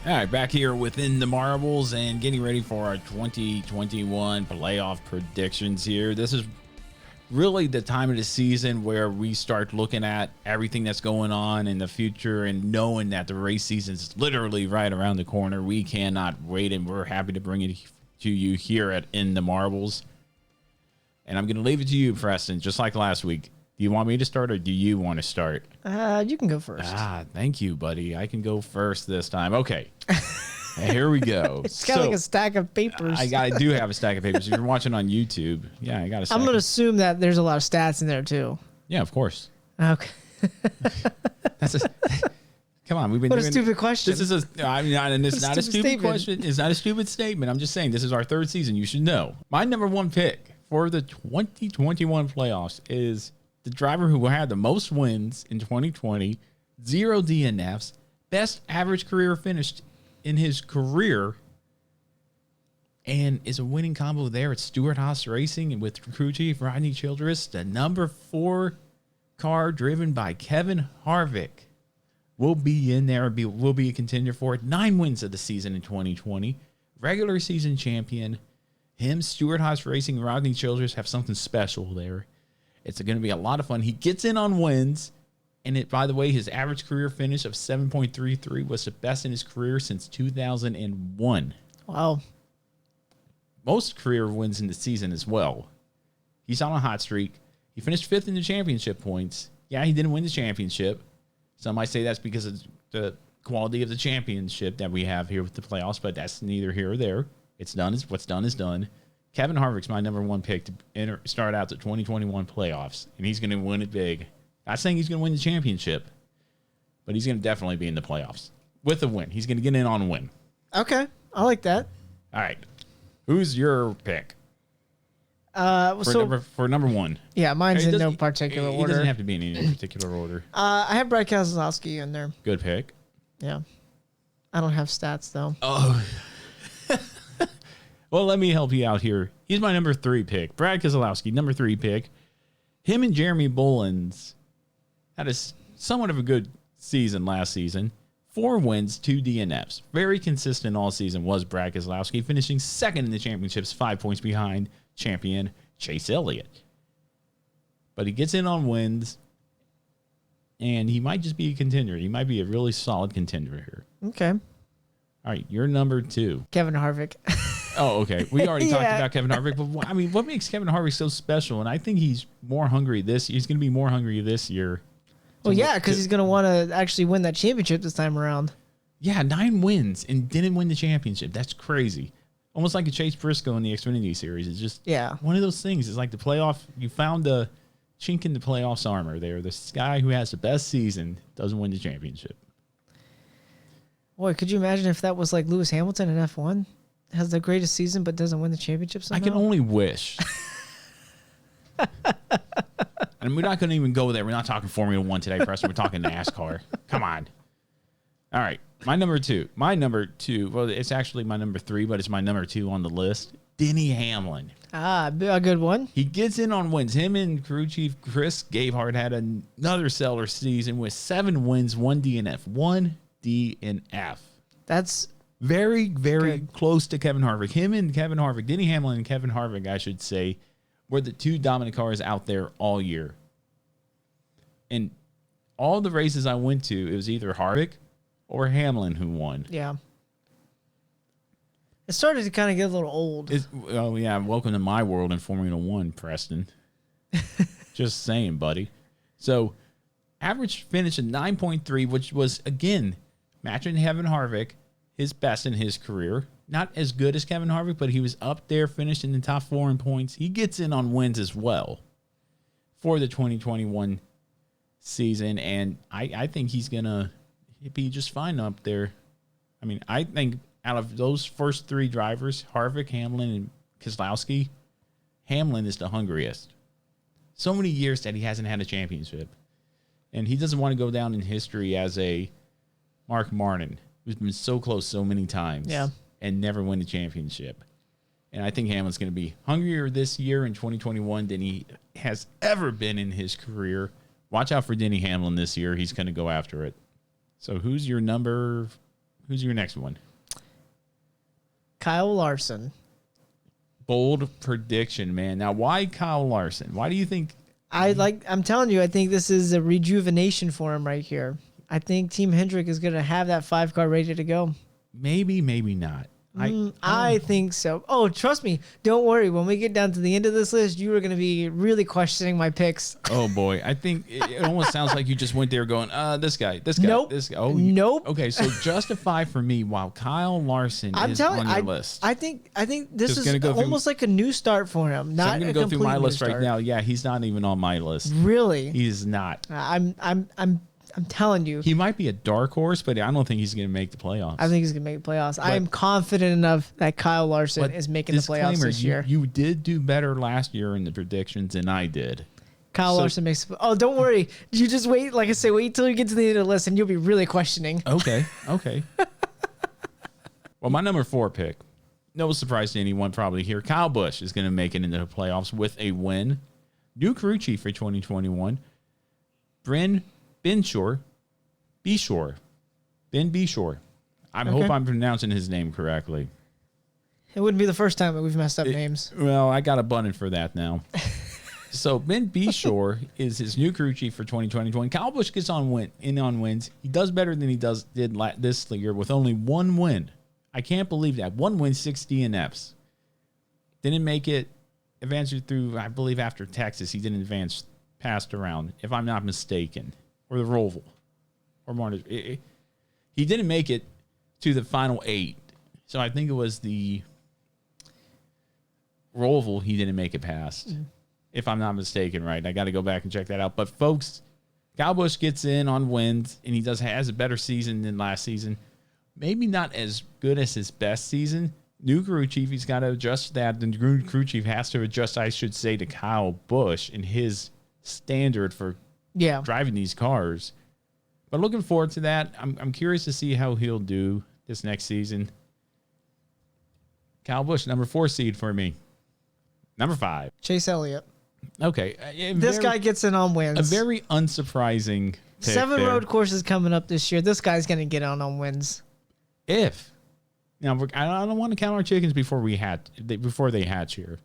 All right, back here within the marbles and getting ready for our 2021 playoff predictions here. This is really the time of the season where we start looking at everything that's going on in the future and knowing that the race season is literally right around the corner. We cannot wait, and we're happy to bring it to you here at In the Marbles. And I'm going to leave it to you, Preston, just like last week. Do you want me to start or do you want to start? You can go first. Thank you, buddy. I can go first this time. Okay. Here we go. It's got like a stack of papers. I do have a stack of papers. If you're watching on YouTube, yeah, I got a stack. I'm going to assume that there's a lot of stats in there, too. Yeah, of course. Okay. Come on, we've been what doing a stupid question. This is it's not a stupid question. It's not a stupid statement. I'm just saying this is our third season. You should know. My number one pick for the 2021 playoffs is the driver who had the most wins in 2020, 0 DNFs, best average career finished in his career, and is a winning combo there at Stewart-Haas Racing and with crew chief Rodney Childress. The number 4 car driven by Kevin Harvick will be in there, will be a contender for it. 9 wins of the season in 2020, regular season champion. Him, Stewart-Haas Racing, Rodney Childress have something special there. It's going to be a lot of fun. He gets in on wins. And by the way, his average career finish of 7.33 was the best in his career since 2001. Wow. Most career wins in the season as well. He's on a hot streak. He finished 5th in the championship points. Yeah, he didn't win the championship. Some might say that's because of the quality of the championship that we have here with the playoffs, but that's neither here or there. It's done. What's done is done. Kevin Harvick's my number one pick to start out the 2021 playoffs, and he's going to win it big. Not saying he's going to win the championship, but he's going to definitely be in the playoffs with a win. He's going to get in on a win. Okay, I like that. All right. Who's your pick? For number one. Yeah, mine's in no particular order. He doesn't have to be in any particular order. I have Brad Keselowski in there. Good pick. Yeah. I don't have stats, though. Oh. Well, let me help you out here. He's my number 3 pick. Brad Keselowski, number 3 pick. Him and Jeremy Bullins had a somewhat of a good season last season. 4 wins, 2 DNFs. Very consistent all season was Brad Keselowski, finishing 2nd in the championships, 5 points behind champion Chase Elliott. But he gets in on wins, and he might just be a contender. He might be a really solid contender here. Okay. All right, you're number 2. Kevin Harvick. Oh, okay. We already talked about Kevin Harvick, but what makes Kevin Harvick so special? And I think he's more hungry He's going to be more hungry this year. Well, yeah, because he's going to want to actually win that championship this time around. Yeah, 9 wins and didn't win the championship. That's crazy. Almost like a Chase Briscoe in the Xfinity Series. It's just one of those things. It's like the playoff. You found the chink in the playoffs armor there. This guy who has the best season doesn't win the championship. Boy, could you imagine if that was like Lewis Hamilton in F1? Has the greatest season but doesn't win the championship somehow? I can only wish. And we're not going to even go there. We're not talking Formula 1 today, Preston. We're talking NASCAR. Come on. All right. My number 2. Well, it's actually my number 3, but it's my number 2 on the list. Denny Hamlin. A good one. He gets in on wins. Him and crew chief Chris Gabehart had another stellar season with 7 wins, 1 DNF. 1 DNF. That's very, very close to Kevin Harvick. Him and Kevin Harvick, Denny Hamlin and Kevin Harvick, I should say, were the 2 dominant cars out there all year. And all the races I went to, it was either Harvick or Hamlin who won. Yeah. It started to kind of get a little old. Oh, yeah. Welcome to my world in Formula 1, Preston. Just saying, buddy. So, average finish of 9.3, which was, again, matching Kevin Harvick, his best in his career. Not as good as Kevin Harvick, but he was up there, finished in the top 4 in points. He gets in on wins as well for the 2021 season, and I think he's going to be just fine up there. I mean, I think out of those first 3 drivers, Harvick, Hamlin, and Keselowski, Hamlin is the hungriest. So many years that he hasn't had a championship, and he doesn't want to go down in history as a Mark Martin, who's been so close so many times and never win the championship. And I think Hamlin's going to be hungrier this year in 2021 than he has ever been in his career. Watch out for Denny Hamlin this year. He's going to go after it. So who's your number Who's your next one? Kyle Larson. Bold prediction, man. Now, why Kyle Larson? Why do you think? I'm telling you, I think this is a rejuvenation for him right here. I think Team Hendrick is going to have that 5-car ready to go. Maybe, maybe not. I think so. Oh, trust me. Don't worry. When we get down to the end of this list, you are going to be really questioning my picks. Oh, boy. I think it almost sounds like you just went there going, this guy, nope. this guy. Oh, nope. Okay, so justify for me while Kyle Larson is on your list. I think this is almost like a new start for him. Not I'm going to go through my list right now. Yeah, he's not even on my list. Really? He's not. I'm telling you. He might be a dark horse, but I don't think he's going to make the playoffs. I think he's going to make the playoffs. I am confident enough that Kyle Larson is making the playoffs this year. You did do better last year in the predictions than I did. Kyle Larson makes... Oh, don't worry. You just wait. Like I say, wait till you get to the end of the list, and you'll be really questioning. Okay. Well, my number 4 pick, no surprise to anyone probably here, Kyle Busch is going to make it into the playoffs with a win. New crew chief for 2021, Ben Bishore. I hope I'm pronouncing his name correctly. It wouldn't be the first time that we've messed up names. Well, I got a button for that now. So Ben Bishore is his new crew chief for 2020. Kyle Busch gets on wins. He does better than he did this year with only one win. I can't believe that. One win, 6 DNFs. Didn't make it. Advanced through, I believe, after Texas. He didn't advance past around, if I'm not mistaken. Or the Roval. Or more. He didn't make it to the final 8. So I think it was the Roval he didn't make it past. If I'm not mistaken, right? I got to go back and check that out. But folks, Kyle Busch gets in on wins, and he has a better season than last season. Maybe not as good as his best season. New crew chief, he's got to adjust that. The new crew chief has to adjust, I should say, to Kyle Busch and his standard for driving these cars. But looking forward to that. I'm curious to see how he'll do this next season. Kyle Busch, number 4 seed for me. Number 5. Chase Elliott. Okay. This guy gets in on wins. A very unsurprising pick 7 there. road courses coming up this year. This guy's going to get on wins. Now, I don't want to count our chickens before they hatch here.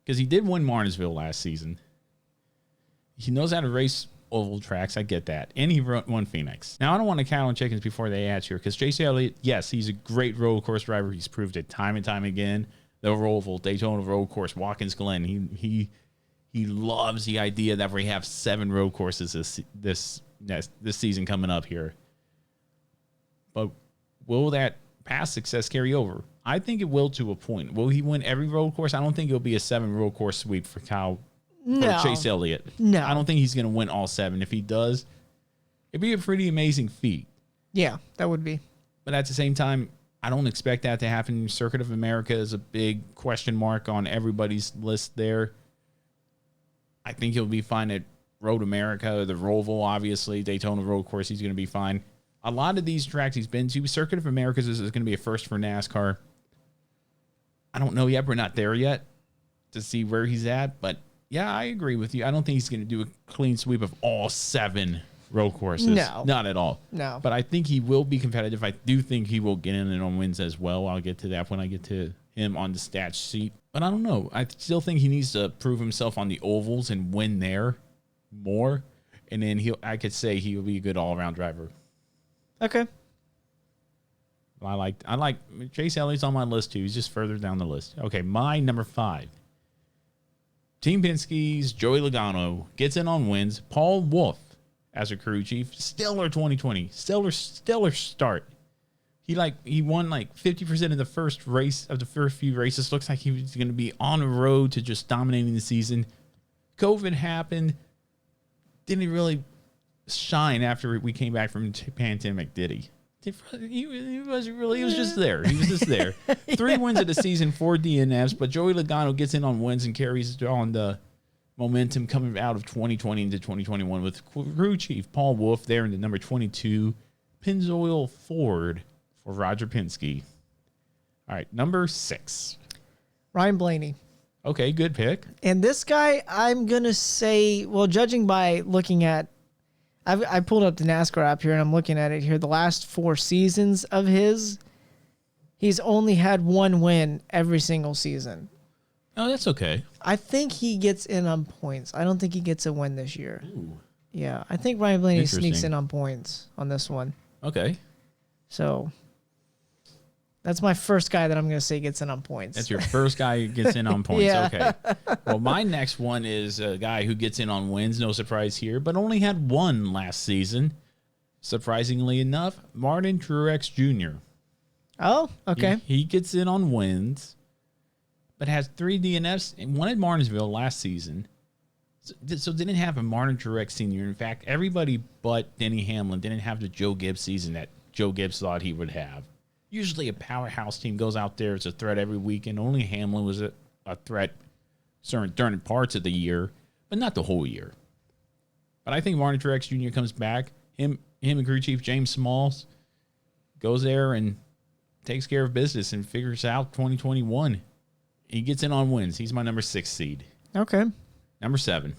Because he did win Martinsville last season. He knows how to race oval tracks. I get that. And he won Phoenix. Now, I don't want to count on chickens before they hatch here. Because Chase Elliott, yes, he's a great road course driver. He's proved it time and time again. The Roval, Daytona road course, Watkins Glen. He loves the idea that we have 7 road courses this season coming up here. But will that past success carry over? I think it will to a point. Will he win every road course? I don't think it'll be a 7 road course sweep for Chase Elliott. No. I don't think he's going to win all 7. If he does, it'd be a pretty amazing feat. Yeah, that would be. But at the same time, I don't expect that to happen. Circuit of America is a big question mark on everybody's list there. I think he'll be fine at Road America, the Roval, obviously, Daytona road course, he's going to be fine. A lot of these tracks he's been to, Circuit of Americas is going to be a first for NASCAR. I don't know yet. We're not there yet to see where he's at. But, yeah, I agree with you. I don't think he's going to do a clean sweep of all 7 road courses. No. Not at all. No. But I think he will be competitive. I do think he will get in and on wins as well. I'll get to that when I get to him on the stats sheet. But I don't know. I still think he needs to prove himself on the ovals and win there more. And then I could say he will be a good all-around driver. Okay. I like Chase Elliott's on my list too. He's just further down the list. Okay, my number 5. Team Penske's Joey Logano gets in on wins. Paul Wolfe as a crew chief. Stellar 2020. Stellar start. He won like 50% of the first few races. Looks like he was going to be on the road to just dominating the season. COVID happened. Didn't really shine after we came back from the pandemic, did he? He wasn't really. He was just there. 3 wins of the season, 4 DNFs, but Joey Logano gets in on wins and carries on the momentum coming out of 2020 into 2021 with crew chief Paul Wolfe there in the number 22 Pennzoil Ford for Roger Penske. All right, number 6. Ryan Blaney. Okay, good pick. And this guy, I'm going to say, well, judging by looking at, I pulled up the NASCAR app here and I'm looking at it here. The last 4 seasons of he's only had 1 win every single season. Oh, that's okay. I think he gets in on points. I don't think he gets a win this year. Ooh. Yeah, I think Ryan Blaney sneaks in on points on this one. Okay. So that's my first guy that I'm going to say gets in on points. That's your first guy who gets in on points. Yeah. Okay. Well, my next one is a guy who gets in on wins. No surprise here, but only had 1 last season. Surprisingly enough, Martin Truex Jr. Oh, okay. He gets in on wins, but has 3 DNFs and 1 at Martinsville last season. So didn't have a Martin Truex Sr. In fact, everybody but Denny Hamlin didn't have the Joe Gibbs season that Joe Gibbs thought he would have. Usually a powerhouse team goes out there, it's a threat every weekend. Only Hamlin was a threat during parts of the year, but not the whole year. But I think Martin Truex Jr. comes back. Him and crew chief James Smalls goes there and takes care of business and figures out 2021. He gets in on wins. He's my number 6 seed. Okay. Number 7.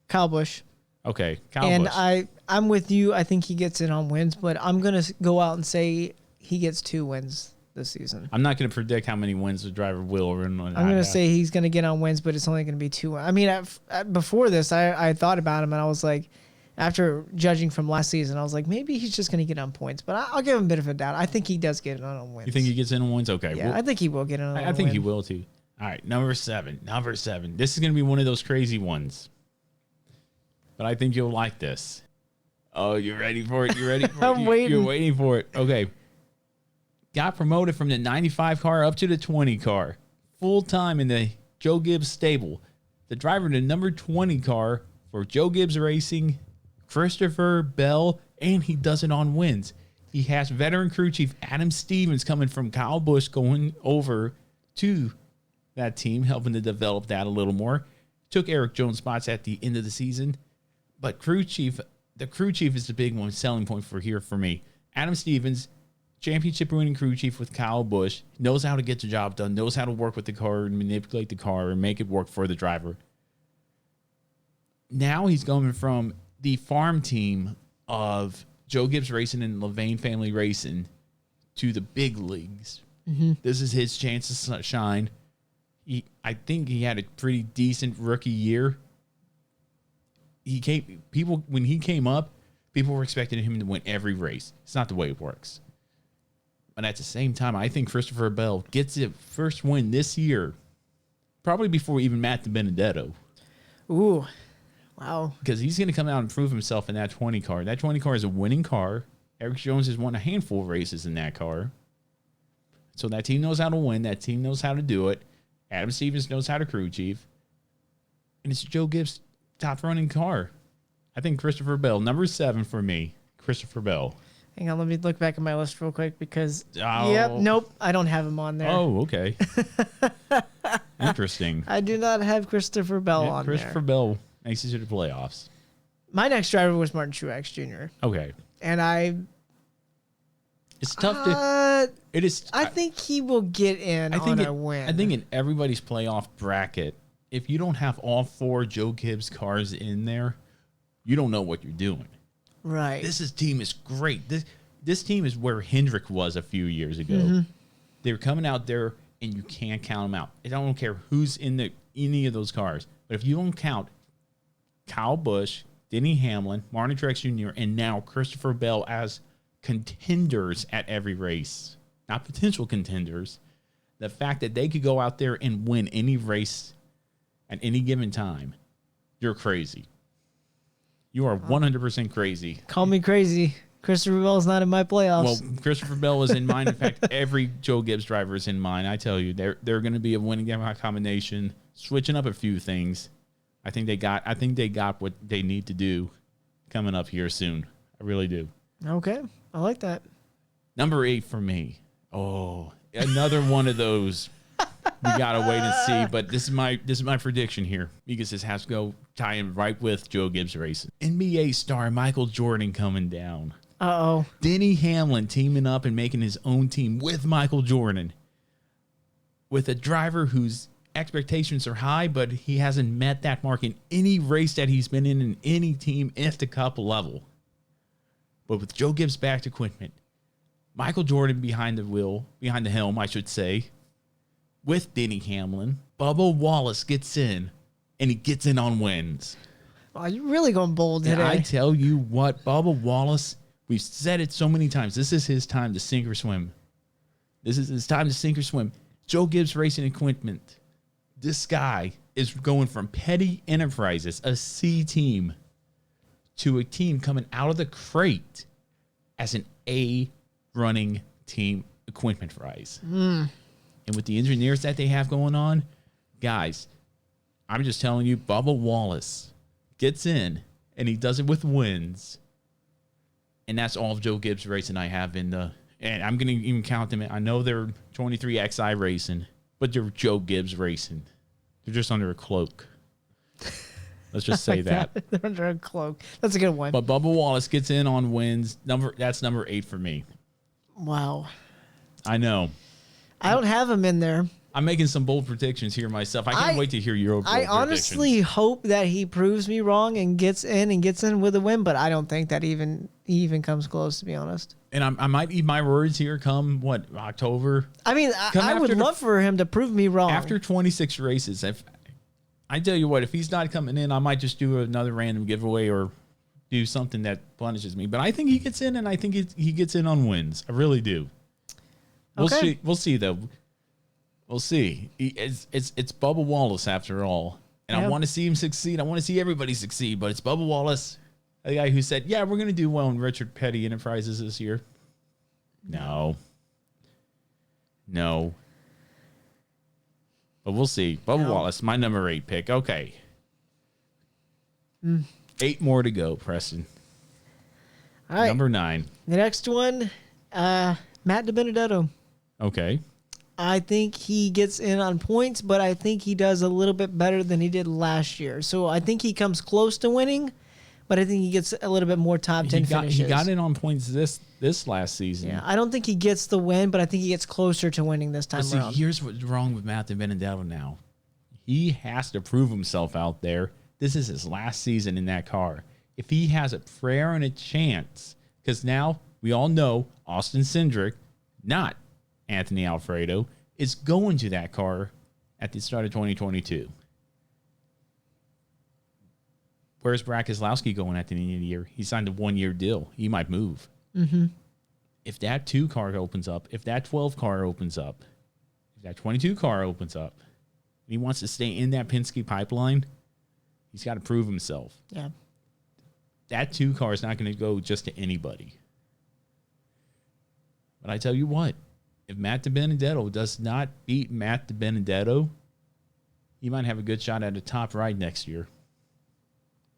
Kyle Busch. Okay, Kyle and Busch. I'm with you. I think he gets in on wins, but I'm going to go out and say he gets 2 wins this season. I'm not going to predict how many wins the driver will or not. I'm going to say he's going to get on wins, but it's only going to be 2. I mean, before this, I thought about him, and I was like, after judging from last season, I was like, maybe he's just going to get on points, but I'll give him a bit of a doubt. I think he does get in on wins. You think he gets in on wins? Okay. Yeah, I think he will get in on wins. I think he will too. All right, number 7. Number 7. This is going to be one of those crazy ones, but I think you'll like this. Oh, you're ready for it? You ready for it? I'm waiting. You're waiting for it. Okay. Got promoted from the 95 car up to the 20 car. Full time in the Joe Gibbs stable. The driver in the number 20 car for Joe Gibbs Racing, Christopher Bell, and he does it on wins. He has veteran crew chief Adam Stevens coming from Kyle Busch going over to that team, helping to develop that a little more. Took Eric Jones' spots at the end of the season. But the crew chief is the big one, selling point for me. Adam Stevens, championship winning crew chief with Kyle Busch, knows how to get the job done, knows how to work with the car and manipulate the car and make it work for the driver. Now he's going from the farm team of Joe Gibbs Racing and Levain Family Racing to the big leagues. Mm-hmm. This is his chance to shine. I think he had a pretty decent rookie year. When he came up, people were expecting him to win every race. It's not the way it works. But at the same time, I think Christopher Bell gets his first win this year, probably before even Matt DiBenedetto. Ooh, wow. Because he's going to come out and prove himself in that 20 car. That 20 car is a winning car. Eric Jones has won a handful of races in that car. So that team knows how to win. That team knows how to do it. Adam Stevens knows how to crew chief. And it's Joe Gibbs' top running car. I think Christopher Bell, number 7 for me. Christopher Bell. Hang on, let me look back at my list real quick because, nope, I don't have him on there. Oh, okay. Interesting. I do not have Christopher Bell on there. Christopher Bell makes it to the playoffs. My next driver was Martin Truex Jr. Okay. And it's tough to. It is. I think he will get in on a win. I think in everybody's playoff bracket, if you don't have all 4 Joe Gibbs cars in there, you don't know what you're doing. Right. This team is great. This team is where Hendrick was a few years ago. Mm-hmm. They were coming out there, and you can't count them out. I don't care who's in any of those cars. But if you don't count Kyle Busch, Denny Hamlin, Martin Truex Jr., and now Christopher Bell as contenders at every race, not potential contenders, the fact that they could go out there and win any race at any given time, you're crazy. You are 100% crazy. Call me crazy. Christopher Bell's not in my playoffs. Well, Christopher Bell is in mine. In fact, every Joe Gibbs driver is in mine. I tell you, they're going to be a winning combination, switching up a few things. I think they got what they need to do coming up here soon. I really do. Okay, I like that. Number 8 for me. Oh, another one of those. We gotta wait and see, but this is my prediction here because this has to go tie in right with Joe Gibbs Racing. NBA star Michael Jordan coming down. Uh-oh. Denny Hamlin teaming up and making his own team with Michael Jordan, with a driver who's expectations are high, but he hasn't met that mark in any race that he's been in any team at the Cup level. But with Joe Gibbs back to equipment, Michael Jordan behind the helm, I should say, with Denny Hamlin, Bubba Wallace gets in, and he gets in on wins. Oh, you're really going bold today. And I tell you what, Bubba Wallace, we've said it so many times, this is his time to sink or swim. This is his time to sink or swim. Joe Gibbs Racing Equipment. This guy is going from Petty Enterprises, a C team, to a team coming out of the crate as an A running team equipment rise. And with the engineers that they have going on, guys, I'm just telling you, Bubba Wallace gets in, and he does it with wins. And that's all of Joe Gibbs Racing I have in the... And I'm going to even count them. I know they're 23XI Racing, but they're Joe Gibbs Racing. They're just under a cloak. Let's just say that. They're under a cloak. That's a good one. But Bubba Wallace gets in on wins. That's number 8 for me. Wow. I know. I don't have him in there. I'm making some bold predictions here myself. I can't wait to hear your bold predictions. I honestly hope that he proves me wrong and gets in with a win, but I don't think that he even comes close, to be honest. And I might eat my words here come, October? I mean, I would love for him to prove me wrong. After 26 races, I tell you what, if he's not coming in, I might just do another random giveaway or do something that punishes me. But I think he gets in, and I think he gets in on wins. I really do. We'll see. We'll see, though. We'll see. It's Bubba Wallace after all, and I want to see him succeed. I want to see everybody succeed, but it's Bubba Wallace, the guy who said, "Yeah, we're going to do well in Richard Petty Enterprises this year." No. But we'll see. Bubba Wallace, my number 8 pick. Okay. 8 more to go, Preston. All right. Number 9. The next one, Matt DiBenedetto. Okay. I think he gets in on points, but I think he does a little bit better than he did last year. So I think he comes close to winning, but I think he gets a little bit more top 10 finishes. He got in on points this last season. Yeah, I don't think he gets the win, but I think he gets closer to winning this time around. Here's what's wrong with Matt DiBenedetto now. He has to prove himself out there. This is his last season in that car. If he has a prayer and a chance, because now we all know Austin Cindric, not Anthony Alfredo, is going to that car at the start of 2022. Where's Brad Keselowski going at the end of the year? He signed a 1-year deal. He might move. Mm-hmm. If that 2 car opens up, if that 12 car opens up, if that 22 car opens up, and he wants to stay in that Penske pipeline, he's got to prove himself. Yeah. That 2 car is not going to go just to anybody. But I tell you what, if Matt DiBenedetto does not beat Matt DiBenedetto, he might have a good shot at a top ride next year.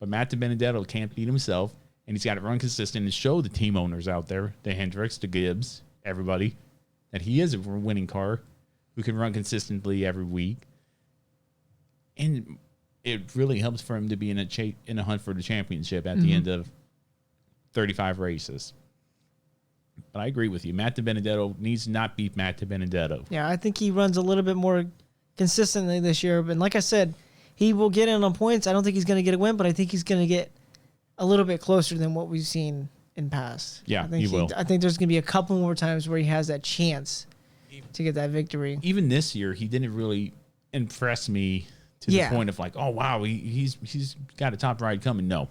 But Matt DiBenedetto can't beat himself, and he's got to run consistent and show the team owners out there, the Hendricks, the Gibbs, everybody, that he is a winning car who can run consistently every week. And it really helps for him to be in a hunt for the championship at the end of 35 races. But I agree with you. Matt DiBenedetto needs to not beat Matt DiBenedetto. Yeah, I think he runs a little bit more consistently this year. But like I said, he will get in on points. I don't think he's going to get a win, but I think he's going to get a little bit closer than what we've seen in past. Yeah, he will. I think there's going to be a couple more times where he has that chance to get that victory. Even this year, he didn't really impress me to the point of like, oh, wow, he's got a top ride coming. No.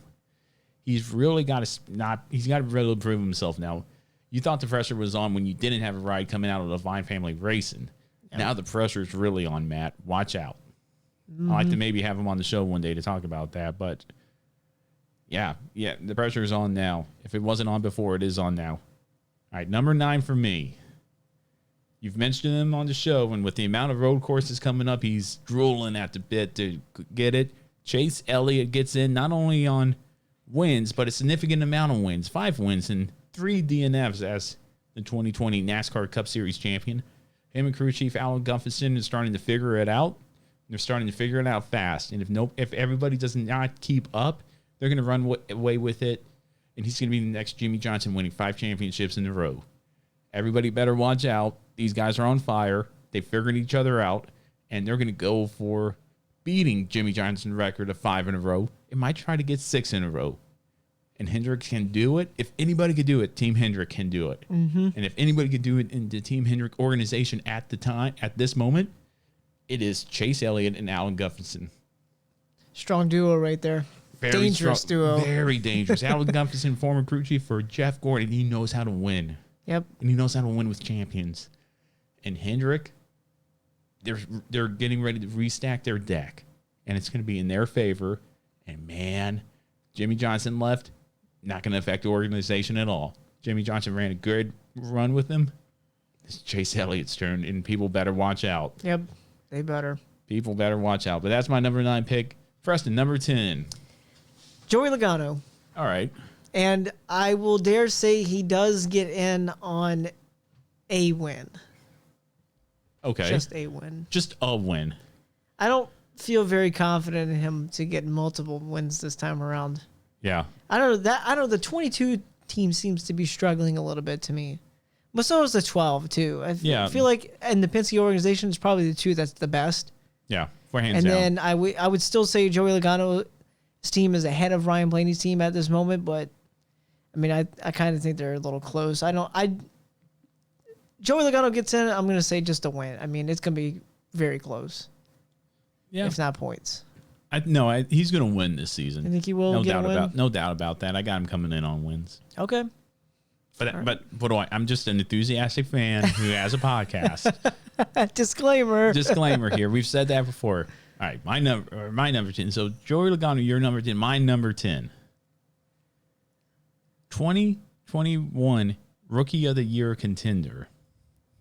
He's really got to really prove himself now. You thought the pressure was on when you didn't have a ride coming out of the Vine family racing. Yep. Now the pressure is really on, Matt. Watch out. I'd like to maybe have him on the show one day to talk about that. But, yeah, the pressure is on now. If it wasn't on before, it is on now. All right, number 9 for me. You've mentioned him on the show, and with the amount of road courses coming up, he's drooling at the bit to get it. Chase Elliott gets in not only on wins, but a significant amount of wins. 5 wins and 3 DNFs as the 2020 NASCAR Cup Series champion. Him and crew chief Alan Guffinson is starting to figure it out. They're starting to figure it out fast. And if everybody does not keep up, they're going to run away with it. And he's going to be the next Jimmy Johnson, winning 5 championships in a row. Everybody better watch out. These guys are on fire. They figured each other out. and they're going to go for beating Jimmy Johnson's record of 5 in a row. It might try to get 6 in a row. And Hendrick can do it. If anybody could do it, Team Hendrick can do it. Mm-hmm. And if anybody could do it in the Team Hendrick organization at this moment, it is Chase Elliott and Alan Guffinson. Strong duo right there. Very dangerous duo. Very dangerous. Alan Guffinson, former crew chief for Jeff Gordon, he knows how to win. Yep. And he knows how to win with champions. And Hendrick, they're getting ready to restack their deck. And it's going to be in their favor. And man, Jimmy Johnson left. Not going to affect the organization at all. Jimmy Johnson ran a good run with him. It's Chase Elliott's turn, and people better watch out. Yep, they better. People better watch out. But that's my number 9 pick. Preston, number 10. Joey Logano. All right. And I will dare say he does get in on a win. Okay. Just a win. Just a win. I don't feel very confident in him to get multiple wins this time around. Yeah. I don't know. The 22 team seems to be struggling a little bit to me. But so is the 12 too. I feel like in the Penske organization is probably the 2 that's the best. Yeah. For hands and down. then I would still say Joey Logano's team is ahead of Ryan Blaney's team at this moment, but I mean I kind of think they're a little close. Joey Logano gets in, I'm gonna say just a win. I mean it's gonna be very close. Yeah. If not points. He's going to win this season. You think he will get a win? No doubt about that. I got him coming in on wins. Okay. But what do I'm just an enthusiastic fan who has a podcast. Disclaimer here. We've said that before. All right, my number 10. So Joey Logano, your number 10, my number 10. 2021 Rookie of the Year contender.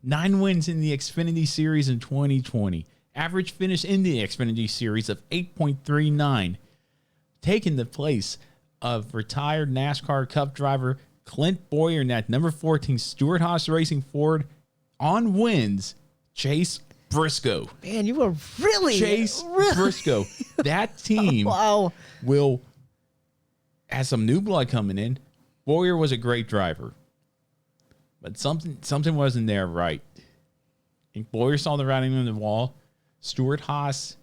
9 wins in the Xfinity Series in 2020. Average finish in the Xfinity Series of 8.39. Taking the place of retired NASCAR Cup driver Clint Bowyer in that number 14 Stewart-Haas Racing Ford on wins, Chase Briscoe. Man, you were really Briscoe. That team will have some new blood coming in. Bowyer was a great driver, but something wasn't there right. And Bowyer saw the writing on the wall. Stewart-Haas,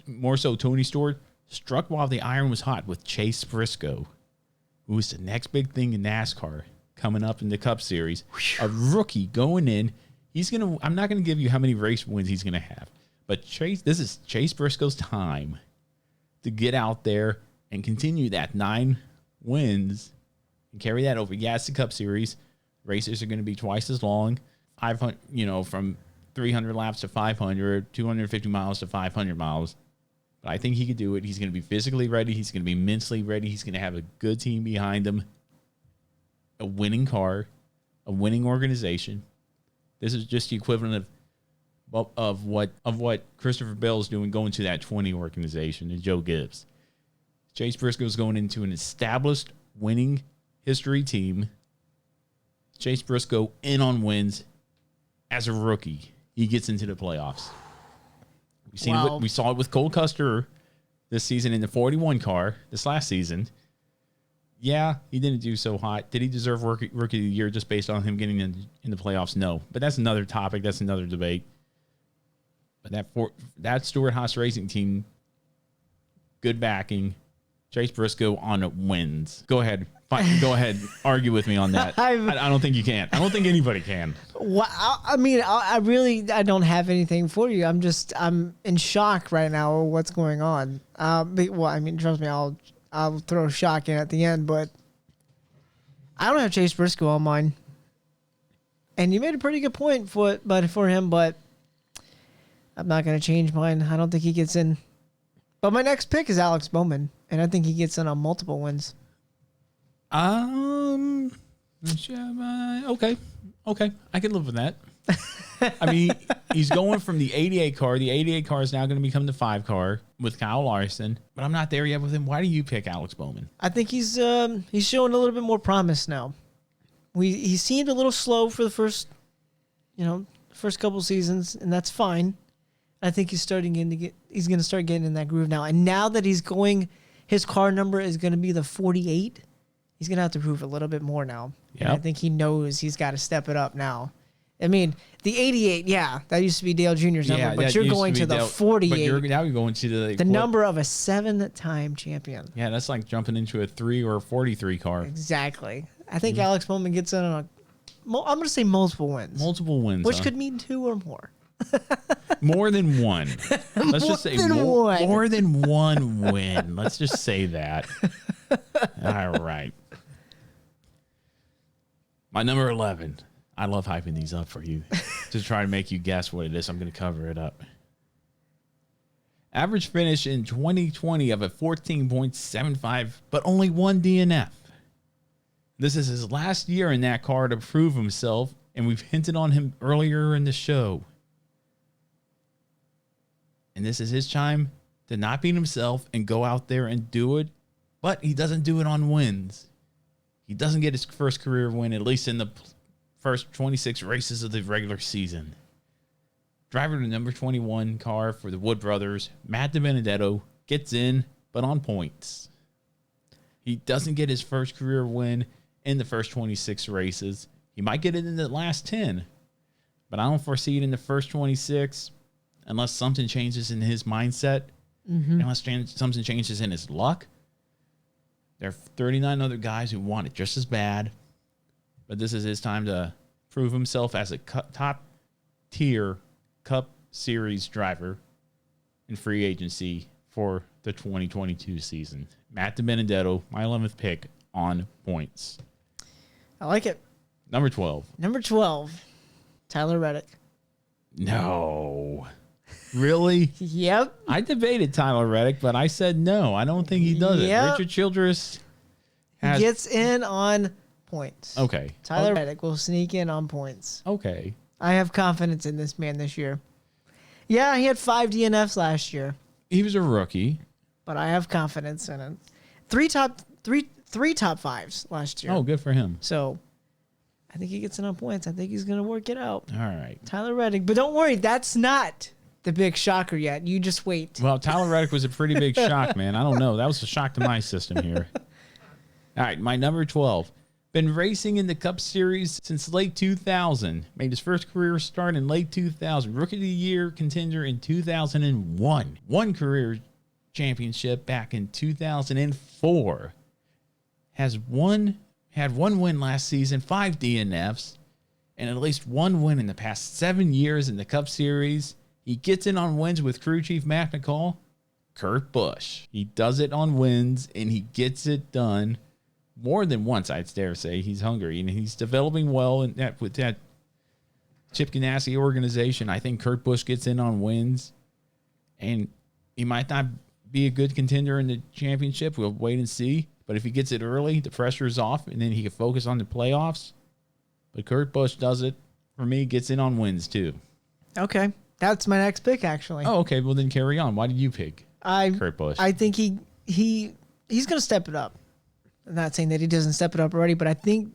more so Tony Stewart, struck while the iron was hot with Chase Briscoe, who is the next big thing in NASCAR coming up in the Cup Series. A rookie going in. I'm not going to give you how many race wins he's going to have, but this is Chase Briscoe's time to get out there and continue that 9 wins and carry that over. Yeah, it's the Cup Series. Races are going to be twice as long. 500, from 300 laps to 500, 250 miles to 500 miles. But I think he could do it. He's going to be physically ready. He's going to be mentally ready. He's going to have a good team behind him, a winning car, a winning organization. This is just the equivalent of what Christopher Bell is doing going to that 20 organization and Joe Gibbs. Chase Briscoe is going into an established winning history team. Chase Briscoe in on wins as a rookie. He gets into the playoffs. We saw it with Cole Custer this season in the 41 car this last season. Yeah, he didn't do so hot. Did he deserve rookie of the year just based on him getting in the playoffs? No. But that's another topic. That's another debate. But that Stewart-Haas Racing team, good backing. Chase Briscoe on wins. Go ahead. Fine, go ahead. Argue with me on that. I don't think you can. I don't think anybody can. Well, I mean, I don't have anything for you. I'm in shock right now of what's going on. Trust me, I'll throw a shock in at the end, but I don't have Chase Briscoe on mine. And you made a pretty good point for him, but I'm not going to change mine. I don't think he gets in. But my next pick is Alex Bowman, and I think he gets in on multiple wins. Okay. I can live with that. I mean, he's going from the 88 car. The 88 car is now going to become the 5 car with Kyle Larson, but I'm not there yet with him. Why do you pick Alex Bowman? I think he's showing a little bit more promise now. He seemed a little slow for the first couple seasons, and that's fine. I think he's going to start getting in that groove now. And now that his car number is going to be the 48. He's going to have to prove a little bit more now. Yep. And I think he knows he's got to step it up now. I mean, the 88, that used to be Dale Jr.'s number, but you're going to the 48. But now you're going to the number of a 7-time champion. Yeah, that's like jumping into a 3 or 43 car. Exactly. I think Alex Bowman gets in on I'm going to say multiple wins. Multiple wins, which could mean 2 or more. More than one. Let's just say more than one win. Let's just say that. All right. My number 11. I love hyping these up for you to try to make you guess what it is. I'm going to cover it up. Average finish in 2020 of a 14.75, but only 1 DNF. This is his last year in that car to prove himself, and we've hinted on him earlier in the show. And this is his time to not beat himself and go out there and do it, but he doesn't do it on wins. He doesn't get his first career win, at least in the first 26 races of the regular season. Driver to number 21 car for the Wood brothers, Matt DiBenedetto, gets in, but on points. He doesn't get his first career win in the first 26 races. He might get it in the last 10, but I don't foresee it in the first 26 unless something changes in his mindset, unless something changes in his luck. There are 39 other guys who want it just as bad. But this is his time to prove himself as a top-tier Cup Series driver in free agency for the 2022 season. Matt DiBenedetto, my 11th pick, on points. I like it. Number 12. Number 12, Tyler Reddick. No. Really? Yep. I debated Tyler Reddick, but I said no. I don't think he does it. Richard Childress gets in on points. Okay. Tyler Reddick will sneak in on points. Okay. I have confidence in this man this year. Yeah, he had 5 DNFs last year. He was a rookie. But I have confidence in him. Three top 5s last year. Oh, good for him. So I think he gets in on points. I think he's going to work it out. All right. Tyler Reddick. But don't worry, that's not the big shocker yet. You just wait. Well, Tyler Reddick was a pretty big shock, man. I don't know. That was a shock to my system here. All right, my number 12. Been racing in the Cup Series since late 2000. Made his first career start in late 2000. Rookie of the Year contender in 2001. Won career championship back in 2004. Had one win last season, 5 DNFs, and at least 1 win in the past 7 years in the Cup Series. He gets in on wins with crew chief Matt McCall, Kurt Busch. He does it on wins, and he gets it done. More than once, I'd dare say. He's hungry, and he's developing well with that Chip Ganassi organization. I think Kurt Busch gets in on wins, and he might not be a good contender in the championship. We'll wait and see. But if he gets it early, the pressure is off, and then he can focus on the playoffs. But Kurt Busch does it, for me, gets in on wins, too. Okay. That's my next pick, actually. Oh, okay. Well, then carry on. Why did you pick Kurt Busch? I think he's going to step it up. I'm not saying that he doesn't step it up already, but I think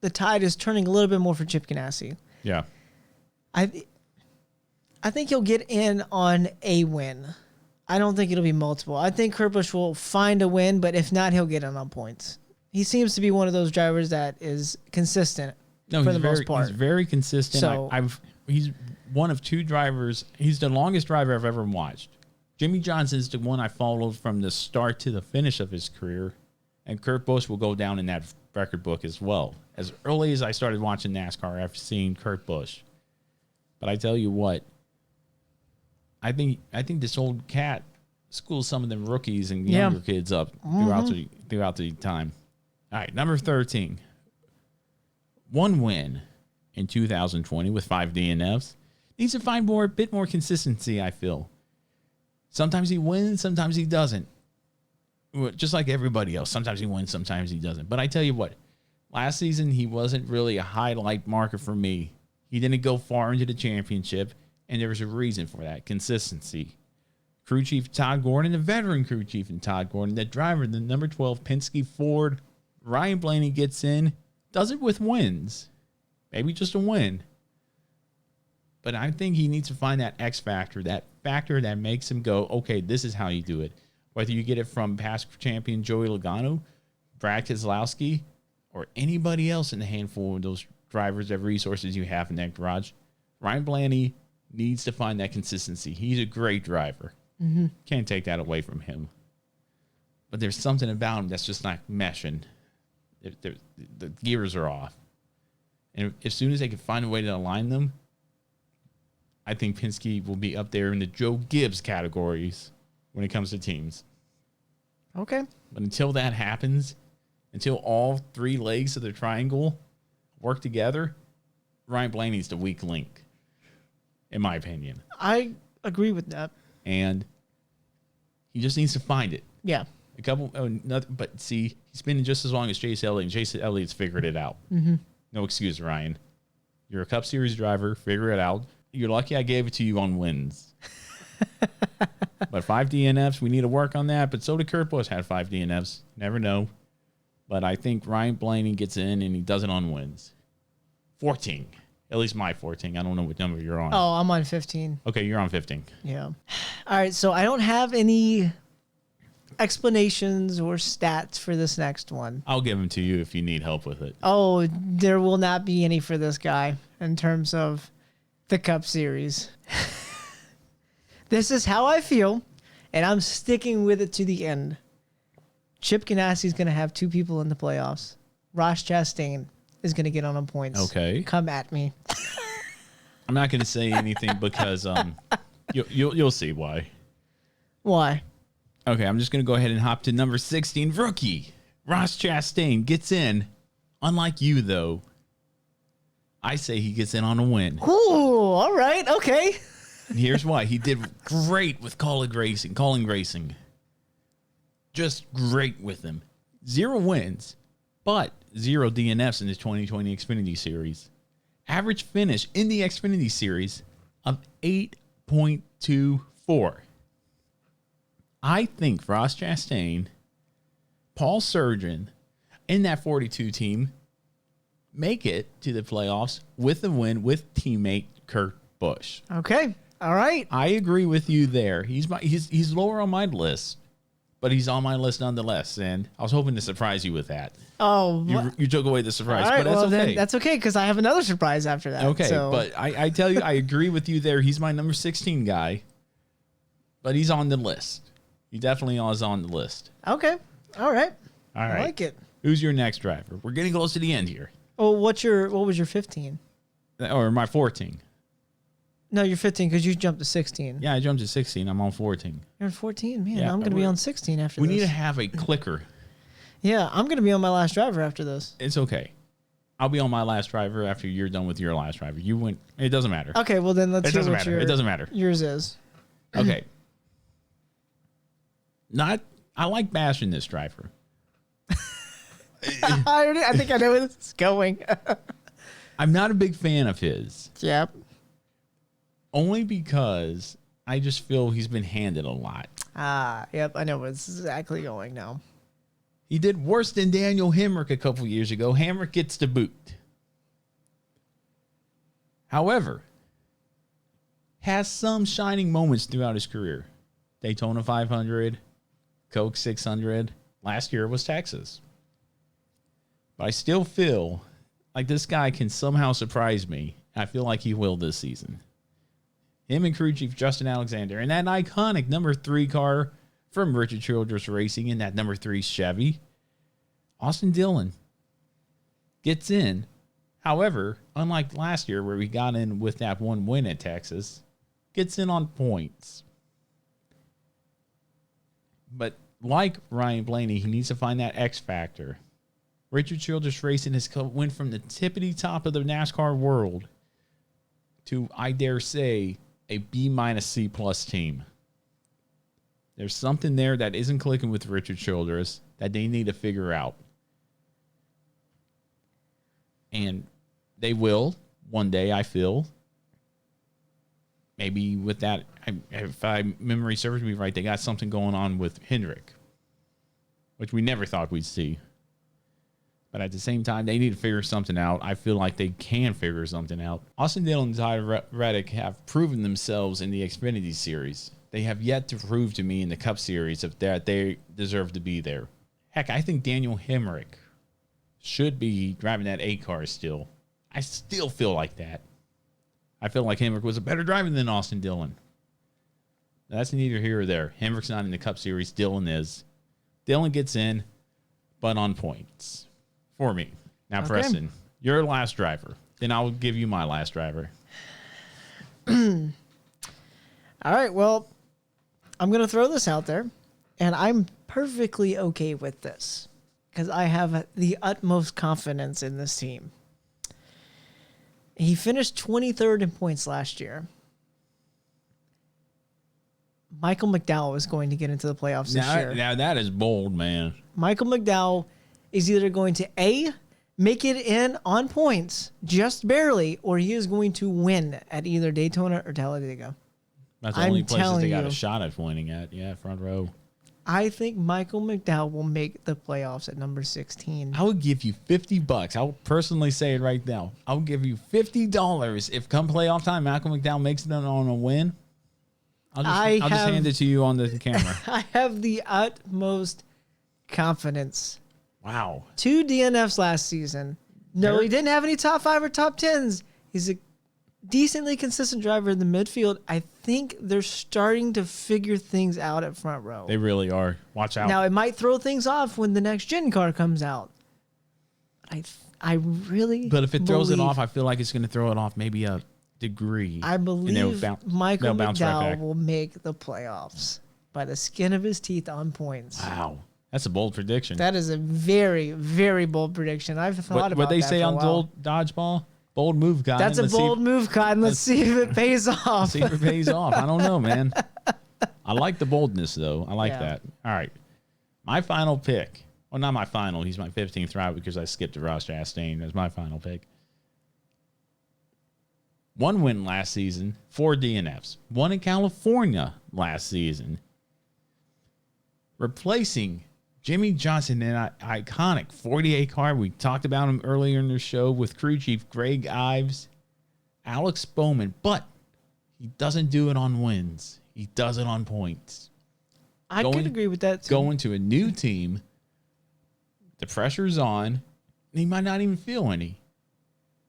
the tide is turning a little bit more for Chip Ganassi. Yeah. I think he'll get in on a win. I don't think it'll be multiple. I think Kurt Busch will find a win, but if not, he'll get in on points. He seems to be one of those drivers that is consistent for the most part. He's very consistent. So, he's one of 2 drivers. He's the longest driver I've ever watched. Jimmy Johnson's the one I followed from the start to the finish of his career. And Kurt Busch will go down in that record book as well. As early as I started watching NASCAR, I've seen Kurt Busch. But I tell you what, I think this old cat schools some of them rookies and younger kids up throughout the time. All right, number 13. 1 win in 2020 with 5 DNFs. Needs to find a bit more consistency, I feel. Sometimes he wins, sometimes he doesn't. Just like everybody else. Sometimes he wins, sometimes he doesn't. But I tell you what, last season he wasn't really a highlight marker for me. He didn't go far into the championship, and there was a reason for that, consistency. Crew chief Todd Gordon, the veteran crew chief in Todd Gordon, that driver, the number 12 Penske Ford, Ryan Blaney gets in, does it with wins. Maybe just a win. But I think he needs to find that X factor that makes him go, okay, this is how you do it. Whether you get it from past champion Joey Logano, Brad Keselowski, or anybody else in the handful of those drivers, every resources you have in that garage. Ryan Blaney needs to find that consistency. He's a great driver. Mm-hmm. Can't take that away from him. But there's something about him that's just not meshing. The gears are off. And as soon as they can find a way to align them, I think Penske will be up there in the Joe Gibbs categories when it comes to teams. Okay. But until that happens, until all three legs of the triangle work together, Ryan Blaney's the weak link, in my opinion. I agree with that. And he just needs to find it. Yeah. But see, he's been in just as long as Chase Elliott, and Chase Elliott's figured it out. Mm-hmm. No excuse, Ryan. You're a Cup Series driver. Figure it out. You're lucky I gave it to you on wins. But 5 DNFs, we need to work on that. But so did Kurt Busch, had 5 DNFs. Never know. But I think Ryan Blaney gets in, and he does it on wins. 14. At least my 14. I don't know what number you're on. Oh, I'm on 15. Okay, you're on 15. Yeah. All right, so I don't have any explanations or stats for this next one. I'll give them to you if you need help with it. Oh, there will not be any for this guy in terms of the Cup Series. This is how I feel, and I'm sticking with it to the end. Chip Ganassi's going to have 2 people in the playoffs. Ross Chastain is going to get on points. Okay. Come at me. I'm not going to say anything because you'll see why. Why? Okay, I'm just going to go ahead and hop to number 16. Rookie Ross Chastain gets in. Unlike you, though, I say he gets in on a win. Ooh, all right, okay. And here's why. He did great with calling racing. Just great with them. 0 wins, but 0 DNFs in the 2020 Xfinity Series. Average finish in the Xfinity Series of 8.24. I think Ross Chastain, Paul Surgeon, in that 42 team make it to the playoffs with a win with teammate Kurt Busch. Okay. All right. I agree with you there. He's lower on my list, but he's on my list nonetheless. And I was hoping to surprise you with that. Oh, you took away the surprise, all right, but that's okay. Then that's okay because I have another surprise after that. Okay, so. but I tell you, I agree with you there. He's my number 16 guy, but he's on the list. He definitely is on the list. Okay. All right. All right. I like it. Who's your next driver? We're getting close to the end here. Oh, what was your 15? Or my 14. No, you're 15 because you jumped to 16. Yeah, I jumped to 16. I'm on 14. You're on 14? Man, Yeah, I'm going to be on 16 after We this. need to have a clicker. Yeah, I'm going to be on my last driver after this. It's okay. I'll be on my last driver after you're done with your last driver. You went. It doesn't matter. Okay, well then let's It hear doesn't what matter. It doesn't matter. yours is. Okay. I like bashing this driver. I think I know where this is going. I'm not a big fan of his. Yep. Only because I just feel he's been handed a lot. Yep, I know where it's exactly going now. He did worse than Daniel Hemrick a couple years ago. Hemrick gets the boot. However, has some shining moments throughout his career. Daytona 500, Coke 600. Last year was Texas. But I still feel like this guy can somehow surprise me. I feel like he will this season. Him and crew chief Justin Alexander and that iconic number 3 car from Richard Childress Racing in that number 3 Chevy. Austin Dillon gets in. However, unlike last year where we got in with that 1 win at Texas, gets in on points. But like Ryan Blaney, he needs to find that X factor. Richard Childress Racing has went from the tippity top of the NASCAR world to, I dare say, a B-C+ team. There's something there that isn't clicking with Richard Childress that they need to figure out. And they will one day, I feel. Maybe with that, if memory serves me right, they got something going on with Hendrick, which we never thought we'd see. But at the same time, they need to figure something out. I feel like they can figure something out. Austin Dillon and Tyler Reddick have proven themselves in the Xfinity Series. They have yet to prove to me in the Cup Series that they deserve to be there. Heck, I think Daniel Hemrick should be driving that 8 car still. I still feel like that. I feel like Hendrick was a better driver than Austin Dillon. That's neither here or there. Hendrick's not in the Cup Series. Dillon is. Dillon gets in, but on points for me. Now, okay. Preston, your last driver. Then I'll give you my last driver. All right, well, I'm going to throw this out there, and I'm perfectly okay with this because I have the utmost confidence in this team. He finished 23rd in points last year. Michael McDowell is going to get into the playoffs this year. Now, that is bold, man. Michael McDowell is either going to, A, make it in on points, just barely, or he is going to win at either Daytona or Talladega. That's the only places they got a shot at winning at. Yeah, front row. I think Michael McDowell will make the playoffs at number 16. I would give you $50. I'll personally say it right now. I'll give you $50 if come playoff time, Michael McDowell makes it on a win. I'll just hand it to you on the camera. I have the utmost confidence. Wow. 2 DNFs last season. No, he didn't have any top 5 or top 10s. He's a decently consistent driver in the midfield. I think they're starting to figure things out at front row. They really are. Watch out. Now, it might throw things off when the next gen car comes out. I really But if it throws it off, I feel like it's going to throw it off maybe a degree. I believe Michael McDowell will make the playoffs by the skin of his teeth on points. Wow. That's a bold prediction. That is a very, very bold prediction. I've thought about that. What they say on Dodgeball? Bold move, Cotton. That's a bold move, Cotton. Let's see if it pays off. Let's see if it pays off. I don't know, man. I like the boldness, though. I like that. All right. My final pick. Well, not my final. He's my 15th route because I skipped to Ross Chastain. That's my final pick. 1 win last season, 4 DNFs. 1 in California last season. Replacing Jimmy Johnson in an iconic 48 car. We talked about him earlier in the show with crew chief Greg Ives, Alex Bowman, but he doesn't do it on wins. He does it on points. I could agree with that, too. Going to a new team, the pressure's on, and he might not even feel any.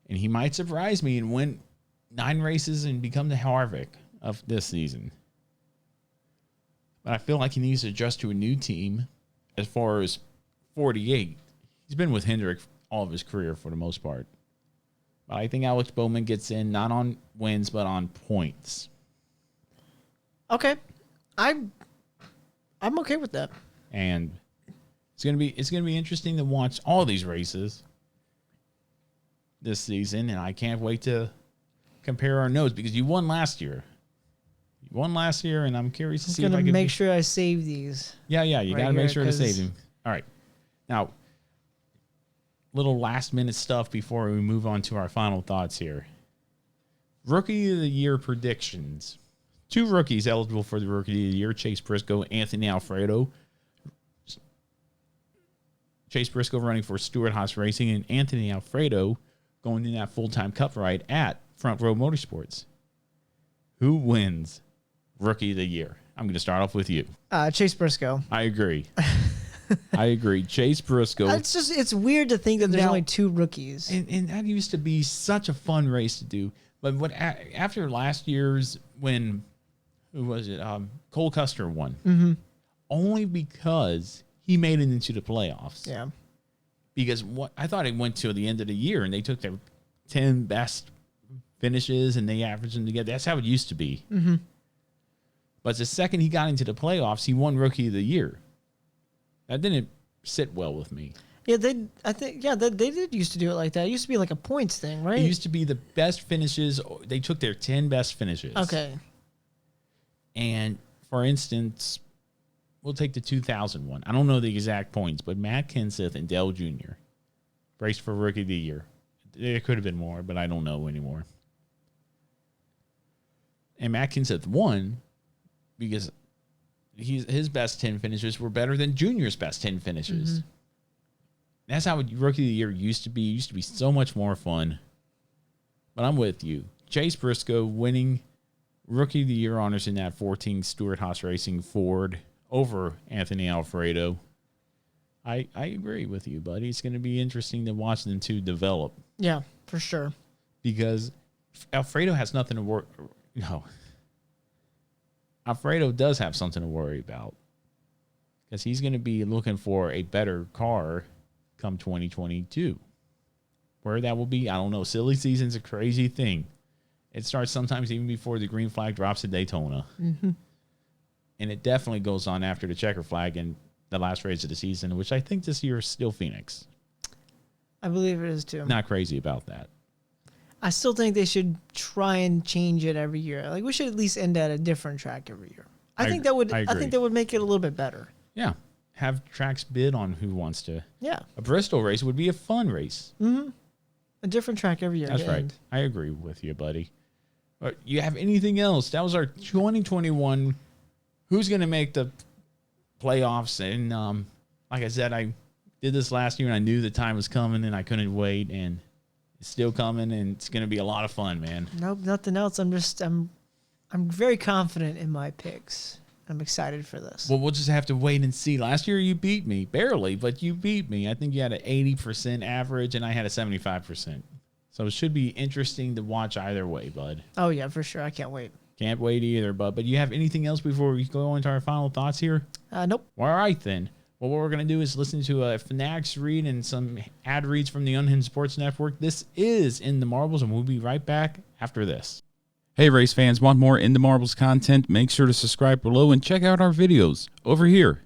And he might surprise me and win 9 races and become the Harvick of this season. But I feel like he needs to adjust to a new team. As far as 48, he's been with Hendrick all of his career for the most part. But I think Alex Bowman gets in not on wins but on points. Okay, I'm okay with that. And it's gonna be interesting to watch all these races this season, and I can't wait to compare our notes because you won last year. And I'm curious to see if I can make sure I save these. Yeah, you got to make sure to save them. All right. Now, little last-minute stuff before we move on to our final thoughts here. Rookie of the Year predictions. 2 rookies eligible for the Rookie of the Year, Chase Briscoe, Anthony Alfredo. Chase Briscoe running for Stewart-Haas Racing, and Anthony Alfredo going in that full-time Cup ride at Front Row Motorsports. Who wins Rookie of the Year? I'm going to start off with you. Chase Briscoe. I agree. Chase Briscoe. It's weird to think that there's only 2 rookies. And that used to be such a fun race to do. But after last year's when, who was it? Cole Custer won. Mm-hmm. Only because he made it into the playoffs. Yeah. Because I thought it went to the end of the year and they took their 10 best finishes and they averaged them together. That's how it used to be. Mm-hmm. But the second he got into the playoffs, he won Rookie of the Year. That didn't sit well with me. Yeah, they did used to do it like that. It used to be like a points thing, right? It used to be the best finishes. They took their 10 best finishes. Okay. And for instance, we'll take the 2001. I don't know the exact points, but Matt Kenseth and Dale Jr. raced for Rookie of the Year. There could have been more, but I don't know anymore. And Matt Kenseth won because his best 10 finishes were better than Junior's best 10 finishes. Mm-hmm. That's how Rookie of the Year used to be. It used to be so much more fun. But I'm with you. Chase Briscoe winning Rookie of the Year honors in that 14 Stewart-Haas Racing Ford over Anthony Alfredo. I agree with you, buddy. It's going to be interesting to watch them two develop. Yeah, For sure. Because Alfredo has nothing to worry. No. Alfredo does have something to worry about. Because he's going to be looking for a better car come 2022. Where that will be, I don't know. Silly season's a crazy thing. It starts sometimes even before the green flag drops at Daytona. Mm-hmm. And it definitely goes on after the checker flag and the last race of the season, which I think this year is still Phoenix. I believe it is too. Not crazy about that. I still think they should try and change it every year. Like we should at least end at a different track every year. I think that would make it a little bit better. Yeah. Have tracks bid on who wants to. Yeah. A Bristol race would be a fun race. Mm-hmm. A different track every year. That's right. I agree with you, buddy. But you have anything else? That was our 2021. Who's going to make the playoffs? And like I said, I did this last year and I knew the time was coming and I couldn't wait. And it's still coming and it's going to be a lot of fun, man. Nope, nothing else. I'm very confident in my picks. I'm excited for this. Well, we'll just have to wait and see. Last year you beat me. Barely, but you beat me. I think you had an 80% average and I had a 75%. So it should be interesting to watch either way, bud. Oh, yeah, for sure. I can't wait. Can't wait either, bud. But you have anything else before we go into our final thoughts here? Nope. All right, then. Well, what we're going to do is listen to a Fanatics read and some ad reads from the Unhinged Sports Network. This is In the Marbles, and we'll be right back after this. Hey, race fans, want more In the Marbles content? Make sure to subscribe below and check out our videos over here.